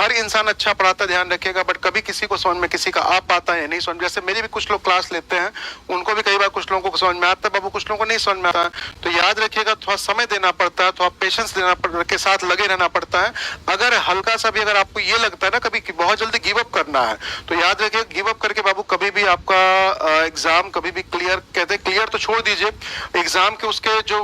हर इंसान अच्छा पढ़ाता ध्यान रखिएगा, बट कभी किसी को समझ में किसी का आ पाता है नहीं समझ। जैसे मेरी भी कुछ लोग क्लास लेते हैं, उनको भी कई बार कुछ लोगों को समझ में आता है बाबू, कुछ लोगों को नहीं समझ में आता है। तो याद रखिएगा थोड़ा समय देना पड़ता है, थोड़ा पेशेंस देना के साथ लगे रहना पड़ता है। अगर हल्का सा भी अगर आपको ये लगता है ना कभी कि बहुत जल्दी गिव अप करना है, तो याद रखिए गिव अप करके बाबू कभी भी आपका एग्जाम कभी भी क्लियर, कहते हैं क्लियर तो छोड़ दीजिए, एग्जाम के उसके जो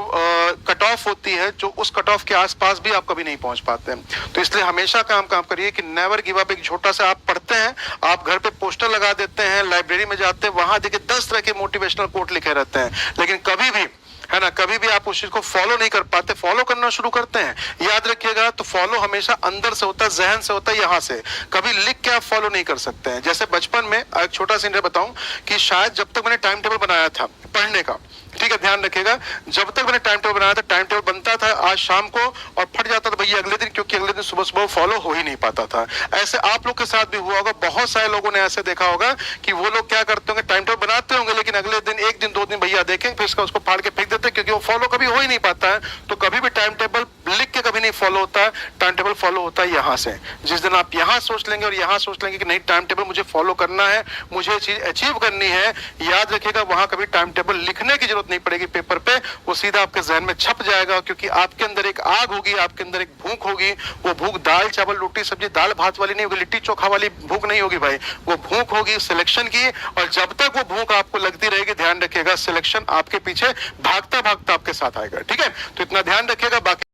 कट ऑफ होती है, जो उस कट ऑफ के आसपास भी आप कभी नहीं पहुंच पाते हैं। तो इसलिए हमेशा काम करिए कि नेवर गिव अप। एक छोटा सा आप पढ़ते हैं, आप घर पे पोस्टर लगा देते हैं, लाइब्रेरी में जाते हैं, वहां देखिए 10 तरह के मोटिवेशनल कोट लिखे रहते हैं, लेकिन कभी भी है ना, कभी भी आप उस चीज को फॉलो नहीं कर पाते। फॉलो करना शुरू करते हैं, याद रखिएगा, तो फॉलो हमेशा अंदर से होता है, जहन से होता है, यहां से कभी लिख के आप फॉलो नहीं कर सकते हैं। जैसे बचपन में एक छोटा सा बताऊं कि शायद जब तक मैंने टाइम टेबल बनाया था पढ़ने का, ठीक है, ध्यान रखिएगा, जब तक मैंने टाइम टेबल बनाया था, टाइम टेबल बनता था आज शाम को और फट जाता था भैया अगले दिन, क्योंकि अगले दिन सुबह सुबह फॉलो हो ही नहीं पाता था। ऐसे आप लोग के साथ भी हुआ होगा, बहुत सारे लोगों ने ऐसे देखा होगा कि वो लोग क्या करते होंगे, टाइम टेबल बनाते होंगे, लेकिन अगले दिन एक दिन दो दिन भैया देखेंगे, फिर उसको फाड़ के फेंक देते, क्योंकि वो फॉलो कभी हो ही नहीं पाता है। तो कभी भी टाइम टेबल लिख के कभी नहीं फॉलो होता है, टाइम टेबल फॉलो होता है यहाँ से। जिस दिन आप यहाँ सोच लेंगे और यहाँ सोच लेंगे कि नहीं टाइम टेबल मुझे फॉलो करना है, मुझे चीज अचीव करनी है, याद रखिएगा वहां कभी टाइम टेबल लिखने की जरूरत नहीं पड़ेगी पेपर पे, वो सीधा आपके जहन में छप जाएगा, क्योंकि आपके अंदर एक आग होगी, आपके अंदर एक भूख होगी। वो भूख दाल चावल रोटी सब्जी दाल भात वाली नहीं होगी, लिट्टी चोखा वाली भूख नहीं होगी भाई, वो भूख होगी सिलेक्शन की। और जब तक वो भूख आपको लगती रहेगी, ध्यान रखिएगा सिलेक्शन आपके पीछे भागता भागता आपके साथ आएगा। ठीक है, तो इतना ध्यान रखिएगा। बाकी